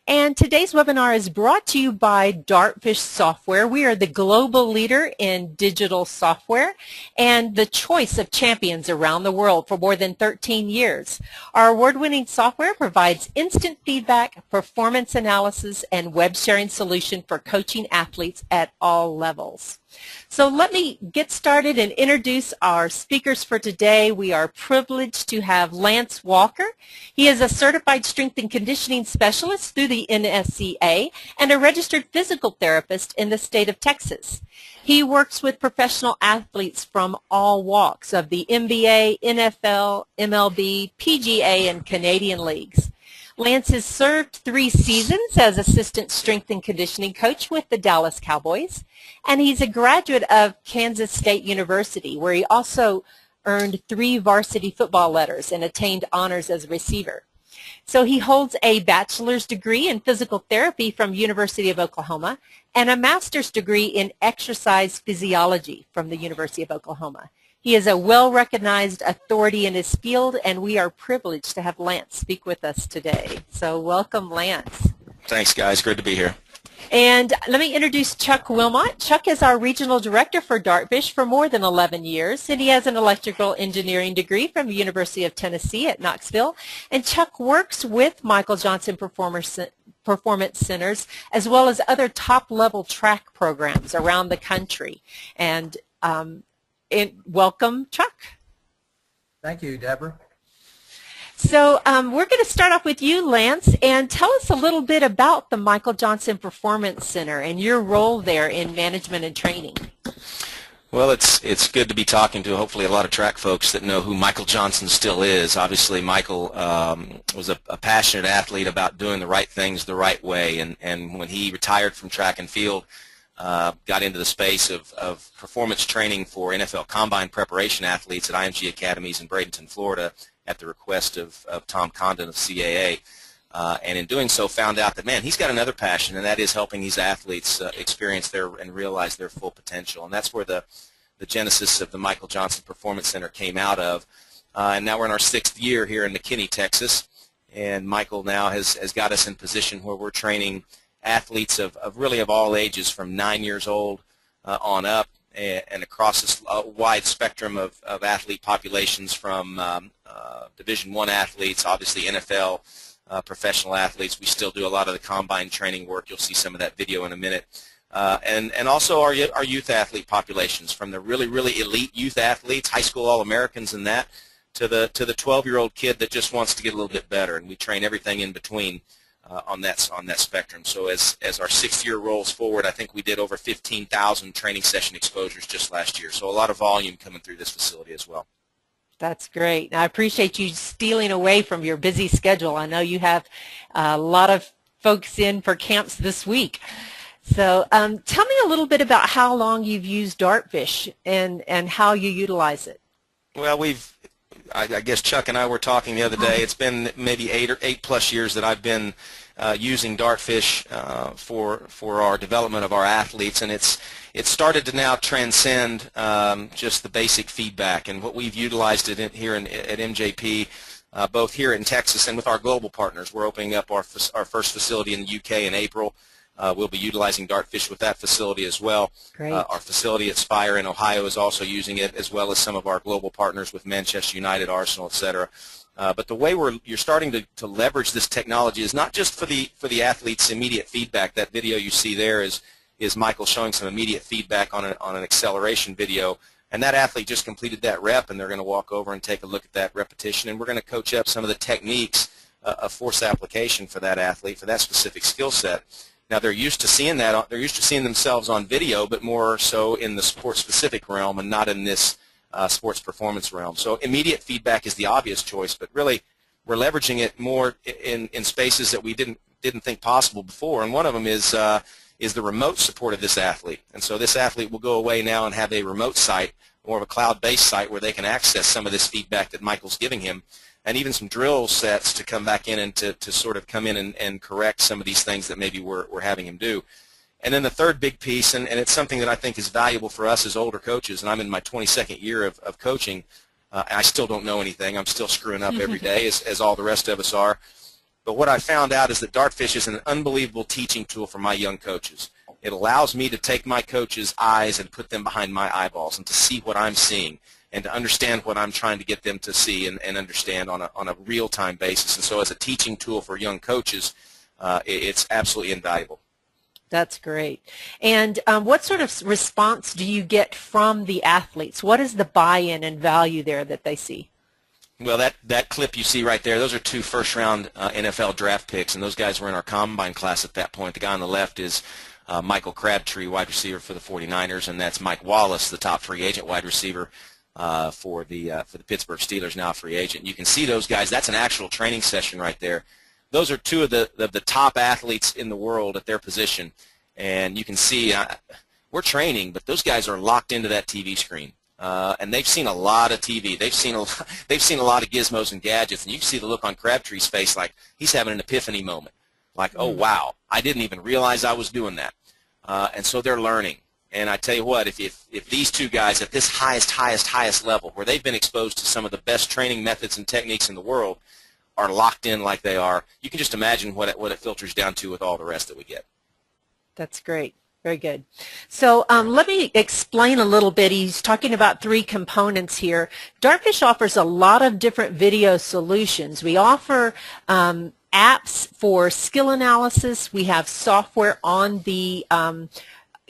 And today's webinar is brought to you by Dartfish Software. We are the global leader in digital software and the choice of champions around the world for more than 13 years. Our award-winning software provides instant feedback, performance analysis, and web sharing solution for coaching athletes at all levels. So let me get started and introduce our speakers for today. We are privileged to have Lance Walker. He is a certified strength and conditioning specialist through the NSCA and a registered physical therapist in the state of Texas. He works with professional athletes from all walks of the NBA, NFL, MLB, PGA, and Canadian leagues. Lance has served 3 seasons as assistant strength and conditioning coach with the Dallas Cowboys, and he's a graduate of Kansas State University, where he also earned 3 varsity football letters and attained honors as a receiver. So he holds a bachelor's degree in physical therapy from University of Oklahoma and a master's degree in exercise physiology from the University of Oklahoma. He is a well-recognized authority in his field, and we are privileged to have Lance speak with us today. So welcome, Lance. Thanks, guys. Great to be here. And let me introduce Chuck Wilmot. Chuck is our regional director for Dartfish for more than 11 years, and he has an electrical engineering degree from the University of Tennessee at Knoxville. And Chuck works with Michael Johnson Performance Centers as well as other top-level track programs around the country. And welcome, Chuck. Thank you, Deborah. So we're going to start off with you, Lance, and tell us a little bit about the Michael Johnson Performance Center and your role there in management and training. Well, it's good to be talking to hopefully a lot of track folks that know who Michael Johnson still is. Obviously, Michael was a passionate athlete about doing the right things the right way, and when he retired from track and field, got into the space of performance training for NFL Combine preparation athletes at IMG Academies in Bradenton, Florida, at the request of Tom Condon of CAA. And in doing so, found out that, man, he's got another passion, and that is helping these athletes experience and realize their full potential. And that's where the genesis of the Michael Johnson Performance Center came out of. And now we're in our 6th year here in McKinney, Texas. And Michael now has got us in position where we're training athletes of really of all ages, from 9 years old on up, and across this wide spectrum of athlete populations, from Division I athletes, obviously NFL professional athletes. We still do a lot of the combine training work. You'll see some of that video in a minute. And also our youth athlete populations, from the really elite youth athletes, high school All-Americans and that, to the 12-year-old kid that just wants to get a little bit better. And we train everything in between on that spectrum. So as our 6th year rolls forward, I think we did over 15,000 training session exposures just last year. So a lot of volume coming through this facility as well. That's great. I appreciate you stealing away from your busy schedule. I know you have a lot of folks in for camps this week. So tell me a little bit about how long you've used Dartfish and how you utilize it. Well, I guess Chuck and I were talking the other day. It's been maybe 8+ years that I've been using Dartfish for our development of our athletes, and it's started to now transcend just the basic feedback. And what we've utilized it here at MJP, both here in Texas and with our global partners. We're opening up our first facility in the UK in April. We'll be utilizing Dartfish with that facility as well. Great. Our facility at Spire in Ohio is also using it, as well as some of our global partners with Manchester United, Arsenal, etc. But the way you're starting to leverage this technology is not just for the athlete's immediate feedback. That video you see there is Michael showing some immediate feedback on an acceleration video, and that athlete just completed that rep, and they're going to walk over and take a look at that repetition, and we're going to coach up some of the techniques of force application for that athlete, for that specific skill set. Now, they're used to seeing that. They're used to seeing themselves on video, but more so in the sport-specific realm and not in this sports performance realm. So immediate feedback is the obvious choice, but really we're leveraging it more in spaces that we didn't think possible before. And one of them is the remote support of this athlete. And so this athlete will go away now and have a remote site, more of a cloud-based site, where they can access some of this feedback that Michael's giving him, and even some drill sets to come back in and to sort of come in and correct some of these things that maybe we're having him do. And then the third big piece, and it's something that I think is valuable for us as older coaches, and I'm in my 22nd year of coaching, I still don't know anything. I'm still screwing up every day, as all the rest of us are. But what I found out is that Dartfish is an unbelievable teaching tool for my young coaches. It allows me to take my coaches' eyes and put them behind my eyeballs and to see what I'm seeing and to understand what I'm trying to get them to see and understand on a real-time basis. And so as a teaching tool for young coaches, it's absolutely invaluable. That's great. And what sort of response do you get from the athletes? What is the buy-in and value there that they see? Well, that clip you see right there, those are 2 first-round NFL draft picks, and those guys were in our combine class at that point. The guy on the left is Michael Crabtree, wide receiver for the 49ers, and that's Mike Wallace, the top free agent wide receiver for the Pittsburgh Steelers, now a free agent. You can see those guys. That's an actual training session right there. Those are 2 of the top athletes in the world at their position, and you can see we're training, but those guys are locked into that TV screen. And they've seen a lot of TV. They've seen a lot of gizmos and gadgets, and you can see the look on Crabtree's face like he's having an epiphany moment. Like, oh, wow, I didn't even realize I was doing that. And so they're learning. And I tell you what, if these 2 guys at this highest level, where they've been exposed to some of the best training methods and techniques in the world, are locked in like they are, you can just imagine what it filters down to with all the rest that we get. That's great. Very good. So let me explain a little bit. He's talking about 3 components here. Dartfish offers a lot of different video solutions. We offer apps for skill analysis. We have software on the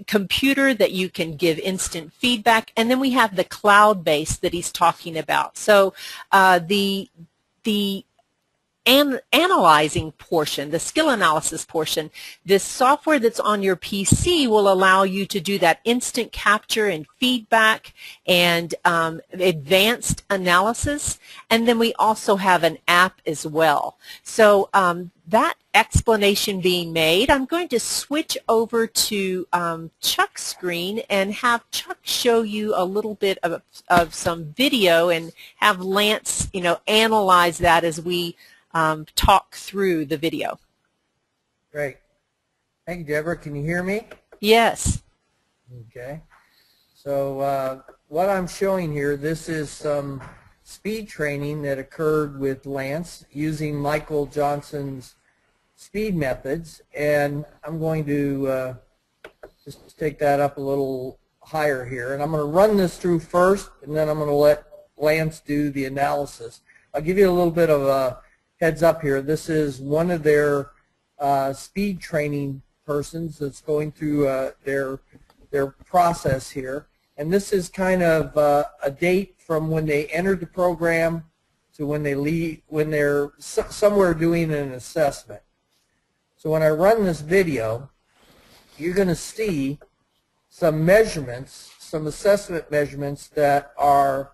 computer that you can give instant feedback. And then we have the cloud-based that he's talking about. So the analyzing portion, the skill analysis portion, this software that's on your PC will allow you to do that instant capture and feedback and advanced analysis. And then we also have an app as well. So that explanation being made, I'm going to switch over to Chuck's screen and have Chuck show you a little bit of some video and have Lance, analyze that as we talk through the video. Great. Thank you, Deborah. Can you hear me? Yes. Okay. So what I'm showing here, this is some speed training that occurred with Lance using Michael Johnson's speed methods, and I'm going to just take that up a little higher here, and I'm going to run this through first, and then I'm going to let Lance do the analysis. I'll give you a little bit of a heads up here. This is one of their speed training persons that's going through their process here, and this is kind of a date from when they entered the program to when they leave, when they're somewhere doing an assessment. So when I run this video, you're going to see some measurements, some assessment measurements that are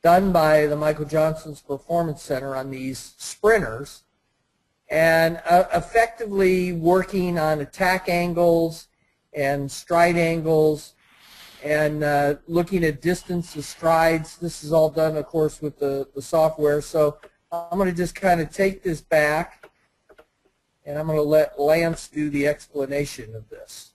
done by the Michael Johnson's Performance Center on these sprinters, and effectively working on attack angles and stride angles and looking at distance of strides. This is all done, of course, with the software. So I'm going to just kind of take this back, and I'm going to let Lance do the explanation of this.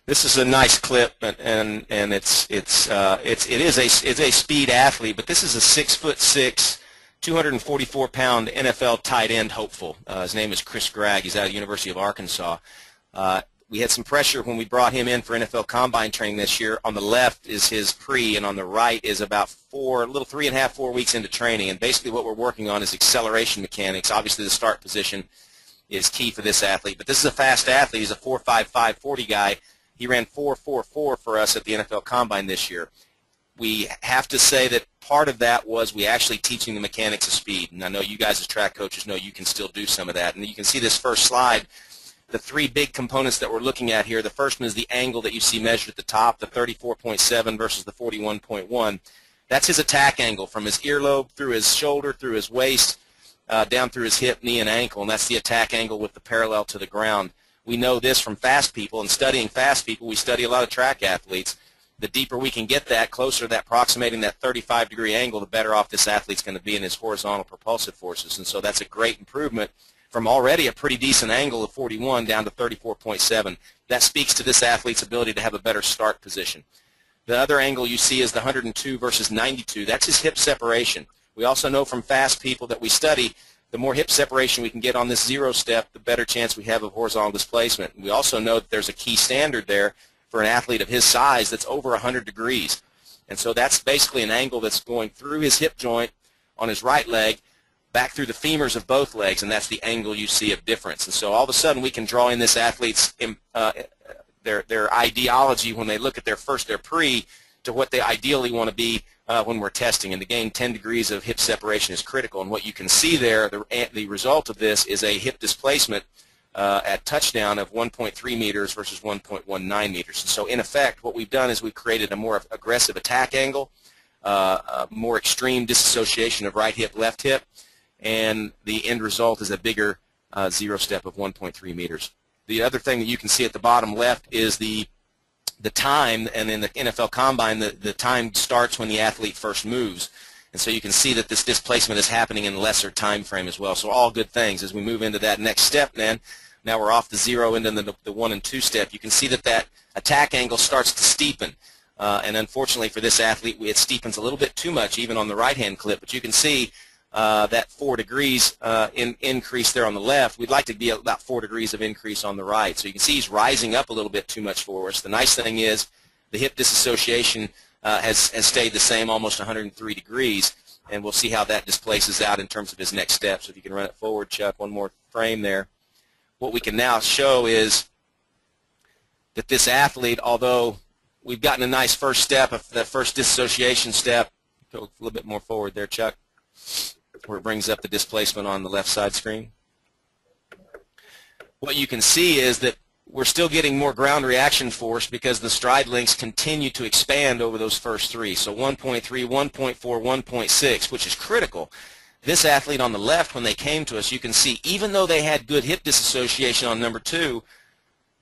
This is a nice clip, and it is a speed athlete, but this is a 6'6", 244-pound NFL tight end hopeful. His name is Chris Gragg. He's out of the University of Arkansas. We had some pressure when we brought him in for NFL Combine training this year. On the left is his pre, and on the right is about 3.5, 4 weeks into training. And basically what we're working on is acceleration mechanics. Obviously the start position is key for this athlete. But this is a fast athlete. He's a 4.55 40 guy. He ran 4.44 for us at the NFL Combine this year. We have to say that part of that was we actually teaching the mechanics of speed. And I know you guys as track coaches know you can still do some of that. And you can see this first slide, the 3 big components that we're looking at here. The first one is the angle that you see measured at the top, the 34.7 versus the 41.1. That's his attack angle from his earlobe through his shoulder, through his waist, down through his hip, knee, and ankle. And that's the attack angle with the parallel to the ground. We know this from fast people, and studying fast people, we study a lot of track athletes. The deeper we can get that, closer to that, approximating that 35-degree angle, the better off this athlete's going to be in his horizontal propulsive forces. And so that's a great improvement from already a pretty decent angle of 41 down to 34.7. That speaks to this athlete's ability to have a better start position. The other angle you see is the 102 versus 92. That's his hip separation. We also know from fast people that we study the more hip separation we can get on this 0 step, the better chance we have of horizontal displacement. We also know that there's a key standard there for an athlete of his size that's over 100 degrees. And so that's basically an angle that's going through his hip joint on his right leg, back through the femurs of both legs, and that's the angle you see of difference. And so all of a sudden we can draw in this athlete's their ideology when they look at their pre to what they ideally want to be when we're testing. And to gain 10 degrees of hip separation is critical. And what you can see there, the result of this is a hip displacement at touchdown of 1.3 meters versus 1.19 meters. And so in effect, what we've done is we've created a more aggressive attack angle, a more extreme disassociation of right hip, left hip, and the end result is a bigger 0 step of 1.3 meters. The other thing that you can see at the bottom left is the time, and in the NFL Combine, the time starts when the athlete first moves. And so you can see that this displacement is happening in lesser time frame as well. So all good things. As we move into that next step then, now we're off the 0 into the 1 and 2 step. You can see that that attack angle starts to steepen. And unfortunately for this athlete, it steepens a little bit too much even on the right-hand clip. But you can see that 4 degrees increase there on the left. We'd like to be about 4 degrees of increase on the right. So you can see he's rising up a little bit too much for us. The nice thing is the hip disassociation has stayed the same, almost 103 degrees, and we'll see how that displaces out in terms of his next step. So if you can run it forward, Chuck, one more frame there. What we can now show is that this athlete, although we've gotten a nice first step, that first dissociation step, go a little bit more forward there, Chuck, where it brings up the displacement on the left side screen. What you can see is that we're still getting more ground reaction force because the stride lengths continue to expand over those first 3. So 1.3, 1.4, 1.6, which is critical. This athlete on the left, when they came to us, you can see even though they had good hip disassociation on number 2,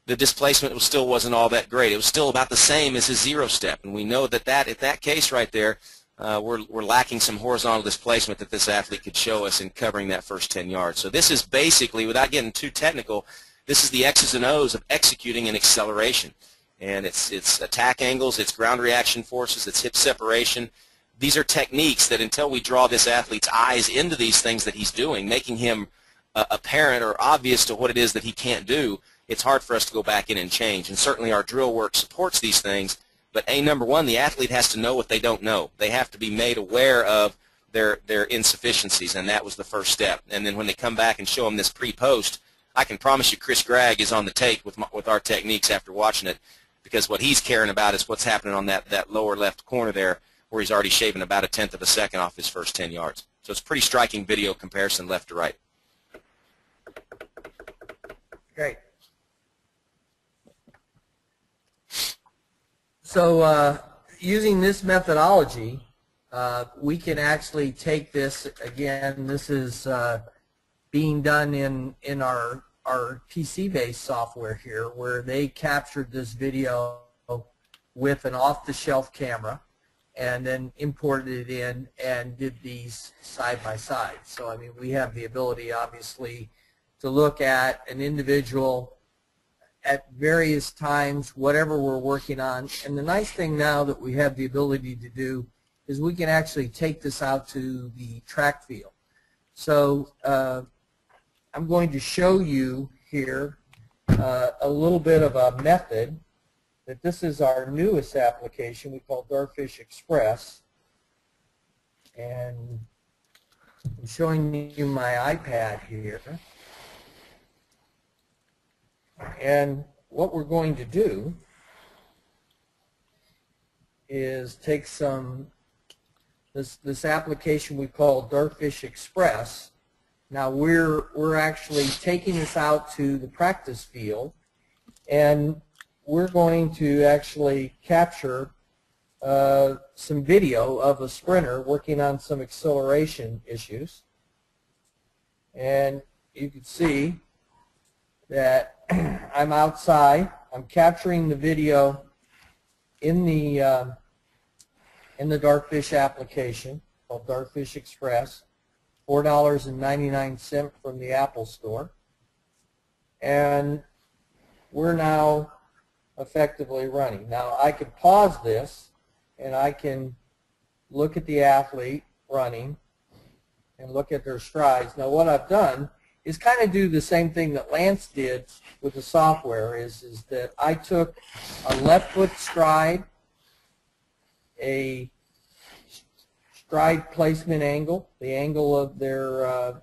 the displacement still wasn't all that great. It was still about the same as his 0 step. And we know that in that case right there, we're lacking some horizontal displacement that this athlete could show us in covering that first 10 yards. So this is basically, without getting too technical, this is the X's and O's of executing an acceleration. And it's attack angles, it's ground reaction forces, it's hip separation. These are techniques that until we draw this athlete's eyes into these things that he's doing, making him apparent or obvious to what it is that he can't do, it's hard for us to go back in and change. And certainly our drill work supports these things. But number one, the athlete has to know what they don't know. They have to be made aware of their insufficiencies, and that was the first step. And then when they come back and show them this pre-post, I can promise you Chris Gragg is on the take with our techniques after watching it, because what he's caring about is what's happening on that lower left corner there, where he's already shaving about 1/10 of a second off his first 10 yards. So it's a pretty striking video comparison left to right. Great. So using this methodology, we can actually take this, again, this is being done in our PC-based software here, where they captured this video with an off-the-shelf camera and then imported it in and did these side by side. So I mean, we have the ability, obviously, to look at an individual at various times, whatever we're working on. And the nice thing now that we have the ability to do is we can actually take this out to the track field. So I'm going to show you here a little bit of a method that this is our newest application we call Dartfish Express. And I'm showing you my iPad here. And what we're going to do is take this application we call Dartfish Express. Now we're actually taking this out to the practice field, and we're going to actually capture some video of a sprinter working on some acceleration issues. And you can see that I'm outside. I'm capturing the video in the Dartfish application called Dartfish Express, $4.99 from the Apple Store. And we're now effectively running. Now I can pause this and I can look at the athlete running, and look at their strides. Now what I've done is kind of do the same thing that Lance did with the software, is that I took a left foot stride, a stride placement angle, the angle of their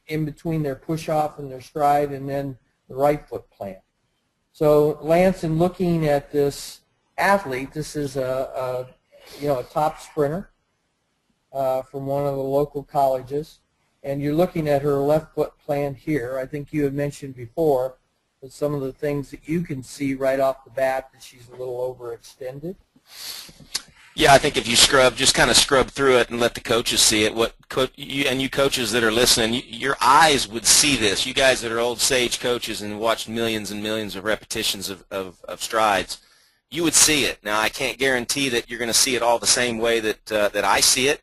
in between their push-off and their stride, and then the right foot plant. So Lance, in looking at this athlete, this is a top sprinter from one of the local colleges, and you're looking at her left foot plant here. I think you had mentioned before that some of the things that you can see right off the bat that she's a little overextended. Yeah, I think if you just kind of scrub through it and let the coaches see it, you coaches that are listening, your eyes would see this. You guys that are old sage coaches and watched millions and millions of repetitions of strides, you would see it. Now, I can't guarantee that you're going to see it all the same way that I see it,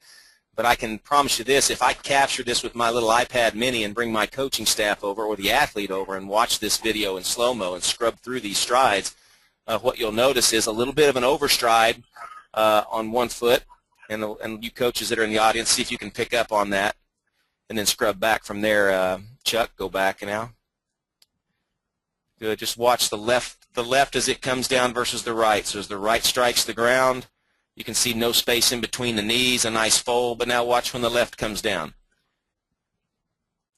but I can promise you this: if I capture this with my little iPad mini and bring my coaching staff over or the athlete over and watch this video in slow-mo and scrub through these strides, what you'll notice is a little bit of an overstride on one foot, and you coaches that are in the audience, see if you can pick up on that, and then scrub back from there. Chuck, go back now. Good. Just watch the left as it comes down versus the right. So as the right strikes the ground, you can see no space in between the knees, a nice fold. But now watch when the left comes down.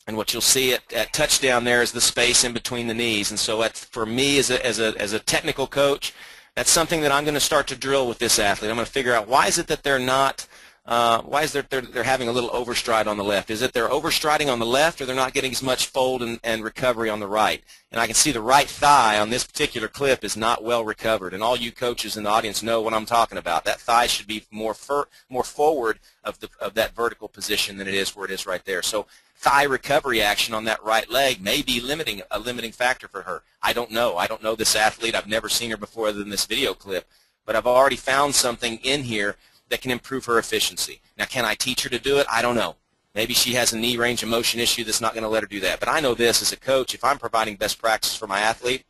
And what you'll see at touchdown there is the space in between the knees. And so for me as a technical coach, that's something that I'm going to start to drill with this athlete. I'm going to figure out why is it that they're not, why is they're having a little overstride on the left? Is it they're overstriding on the left, or they're not getting as much fold and recovery on the right? And I can see the right thigh on this particular clip is not well recovered. And all you coaches in the audience know what I'm talking about. That thigh should be more forward of that vertical position than it is where it is right there. So thigh recovery action on that right leg may be a limiting factor for her. I don't know. I don't know this athlete. I've never seen her before other than this video clip. But I've already found something in here that can improve her efficiency. Now, can I teach her to do it? I don't know. Maybe she has a knee range of motion issue that's not going to let her do that. But I know this as a coach: if I'm providing best practice for my athlete,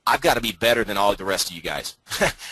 I've got to be better than all the rest of you guys.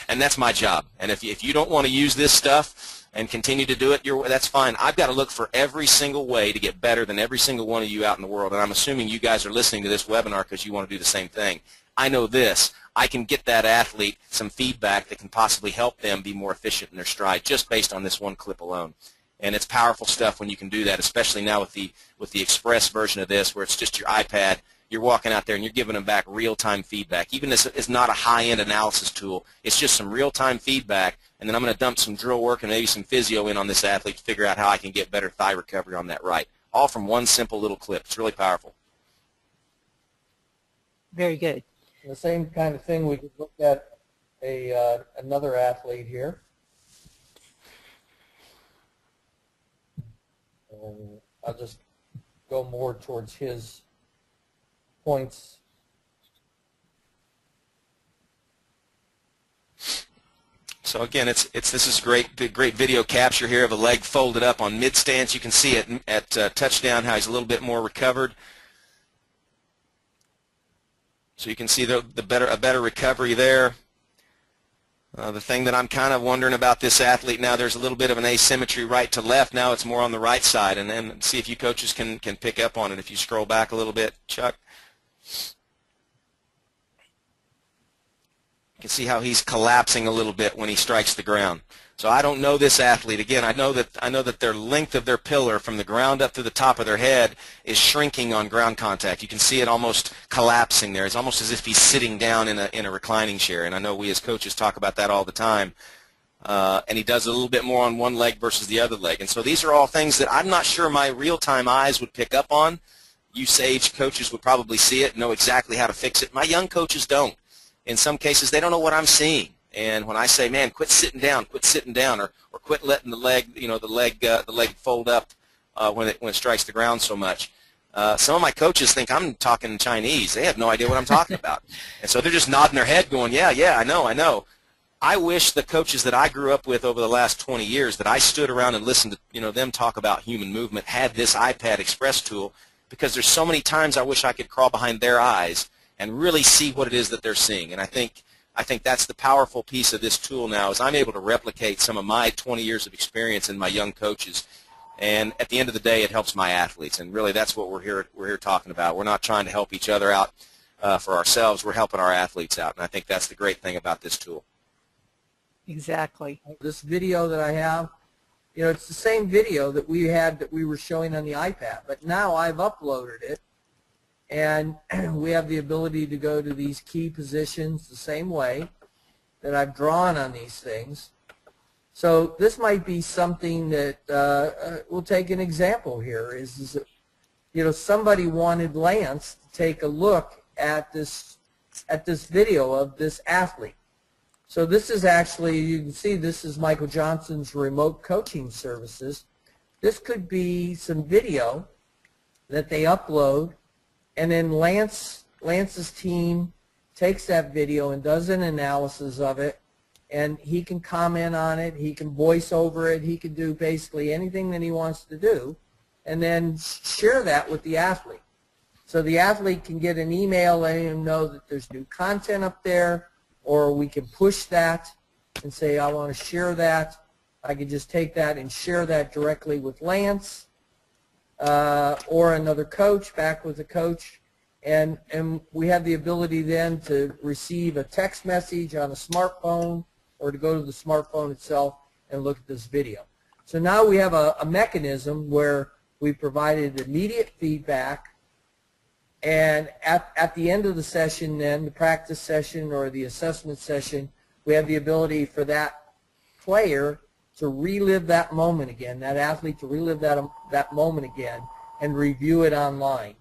And that's my job. And if you don't want to use this stuff and continue to do it, that's fine. I've got to look for every single way to get better than every single one of you out in the world. And I'm assuming you guys are listening to this webinar because you want to do the same thing. I know this: I can get that athlete some feedback that can possibly help them be more efficient in their stride just based on this one clip alone. And it's powerful stuff when you can do that, especially now with the express version of this, where it's just your iPad. You're walking out there and you're giving them back real-time feedback. Even this is not a high-end analysis tool. It's just some real-time feedback, and then I'm going to dump some drill work and maybe some physio in on this athlete to figure out how I can get better thigh recovery on that right. All from one simple little clip. It's really powerful. Very good. The same kind of thing, we could look at another athlete here. And I'll just go more towards his points. So again, this is great video capture here of a leg folded up on mid stance. You can see it at touchdown how he's a little bit more recovered. So you can see a better recovery there. The thing that I'm kind of wondering about this athlete now, there's a little bit of an asymmetry right to left. Now it's more on the right side, and then see if you coaches can pick up on it. If you scroll back a little bit, Chuck. You can see how he's collapsing a little bit when he strikes the ground. So I don't know this athlete. Again, I know that their length of their pillar from the ground up to the top of their head is shrinking on ground contact. You can see it almost collapsing there. It's almost as if he's sitting down in a reclining chair. And I know we as coaches talk about that all the time. And he does a little bit more on one leg versus the other leg. And so these are all things that I'm not sure my real-time eyes would pick up on. You sage coaches would probably see it, know exactly how to fix it. My young coaches don't. In some cases, they don't know what I'm seeing. And when I say, man, quit sitting down, or quit letting the leg, the leg fold up when it strikes the ground so much. Some of my coaches think I'm talking Chinese. They have no idea what I'm talking about. And so they're just nodding their head going, yeah, I know. I wish the coaches that I grew up with over the last 20 years that I stood around and listened to them talk about human movement had this iPad Express tool, because there's so many times I wish I could crawl behind their eyes and really see what it is that they're seeing. And I think that's the powerful piece of this tool now, is I'm able to replicate some of my 20 years of experience in my young coaches. And at the end of the day, it helps my athletes. And really, that's what we're here talking about. We're not trying to help each other out for ourselves. We're helping our athletes out. And I think that's the great thing about this tool. Exactly. This video that I have, you know, it's the same video that we were showing on the iPad, but now I've uploaded it, and we have the ability to go to these key positions the same way that I've drawn on these things. So this might be something that we'll take an example here. Is that, you know, somebody wanted Lance to take a look at this video of this athlete. So this is actually, you can see this is Michael Johnson's remote coaching services. This could be some video that they upload, and then Lance's team takes that video and does an analysis of it, and he can comment on it, he can voice over it, he can do basically anything that he wants to do, and then share that with the athlete. So the athlete can get an email letting him know that there's new content up there, or we can push that and say, I want to share that. I can just take that and share that directly with Lance or another coach, back with the coach. And we have the ability then to receive a text message on a smartphone or to go to the smartphone itself and look at this video. So now we have a mechanism where we provided immediate feedback, and at the end of the session then, the practice session or the assessment session, we have the ability for that player to relive that moment again, that athlete to relive that moment again and review it online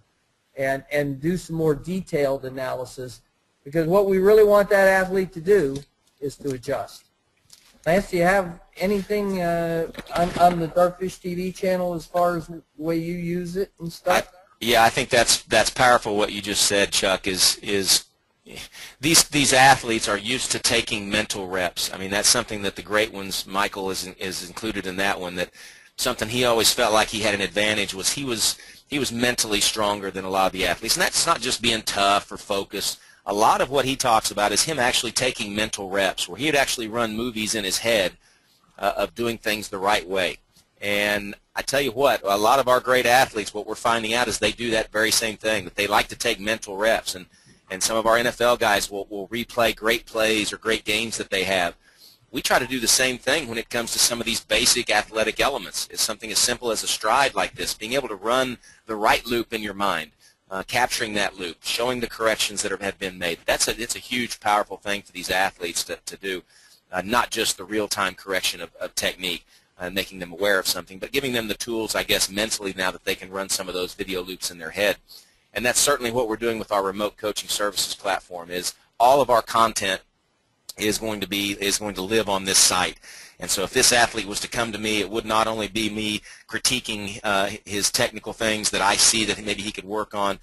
and do some more detailed analysis, because what we really want that athlete to do is to adjust. Lance, do you have anything on the Dartfish TV channel as far as the way you use it and stuff? Yeah, I think that's powerful what you just said, Chuck, is these athletes are used to taking mental reps. I mean, that's something that the great ones, Michael is included in that one, that something he always felt like he had an advantage was he was mentally stronger than a lot of the athletes. And that's not just being tough or focused. A lot of what he talks about is him actually taking mental reps, where he would actually run movies in his head of doing things the right way. And I tell you what, a lot of our great athletes, what we're finding out is they do that very same thing, that they like to take mental reps. And some of our NFL guys will replay great plays or great games that they have. We try to do the same thing when it comes to some of these basic athletic elements. It's something as simple as a stride like this, being able to run the right loop in your mind. Capturing that loop, showing the corrections that have been made. It's a huge, powerful thing for these athletes to do, not just the real-time correction of technique, making them aware of something, but giving them the tools, I guess, mentally now that they can run some of those video loops in their head. And that's certainly what we're doing with our remote coaching services platform. Is all of our content is going to live on this site. And so if this athlete was to come to me, it would not only be me critiquing his technical things that I see that maybe he could work on,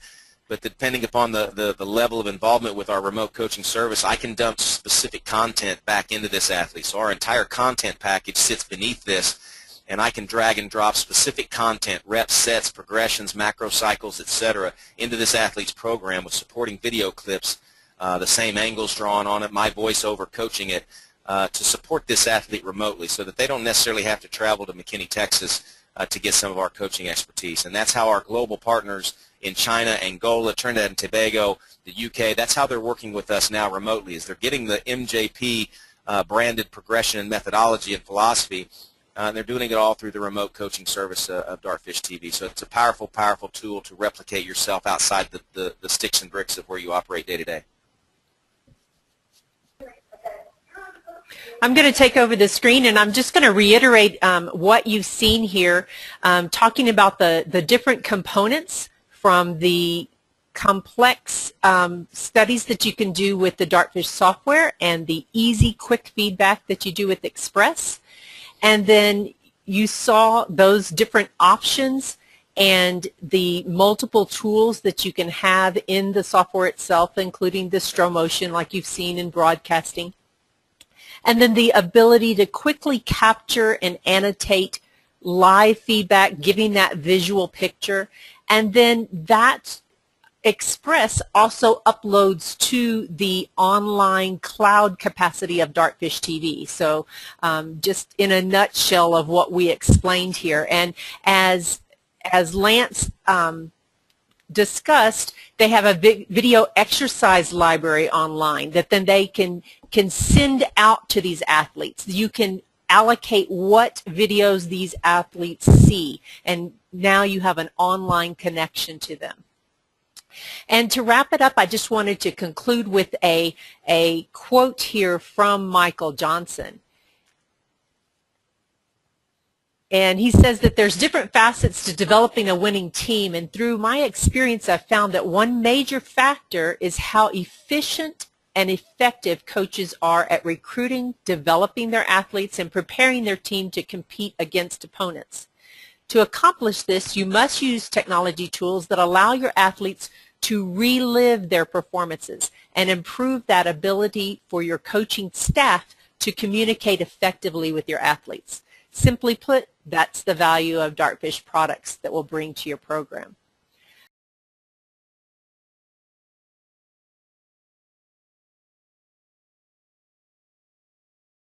but depending upon the level of involvement with our remote coaching service, I can dump specific content back into this athlete. So our entire content package sits beneath this, and I can drag and drop specific content, reps, sets, progressions, macro cycles, etc., into this athlete's program with supporting video clips, the same angles drawn on it, my voiceover coaching it, to support this athlete remotely so that they don't necessarily have to travel to McKinney, Texas to get some of our coaching expertise. And that's how our global partners in China, Angola, Trinidad and Tobago, the UK, that's how they're working with us now remotely, is they're getting the MJP branded progression and methodology and philosophy, and they're doing it all through the remote coaching service of Dartfish TV. So it's a powerful, powerful tool to replicate yourself outside the sticks and bricks of where you operate day to day. I'm going to take over the screen, and I'm just going to reiterate what you've seen here, talking about the different components from the complex studies that you can do with the Dartfish software and the easy, quick feedback that you do with Express. And then you saw those different options and the multiple tools that you can have in the software itself, including the Stro Motion like you've seen in broadcasting. And then the ability to quickly capture and annotate live feedback, giving that visual picture. And then that Express also uploads to the online cloud capacity of Dartfish TV. So just in a nutshell of what we explained here. And as Lance discussed, they have a video exercise library online that then they can send out to these athletes. You can allocate what videos these athletes see, and now you have an online connection to them. And to wrap it up, I just wanted to conclude with a quote here from Michael Johnson. And he says that there's different facets to developing a winning team, and through my experience I've found that one major factor is how efficient and effective coaches are at recruiting, developing their athletes, and preparing their team to compete against opponents. To accomplish this, you must use technology tools that allow your athletes to relive their performances and improve that ability for your coaching staff to communicate effectively with your athletes. Simply put, that's the value of Dartfish products that we'll bring to your program.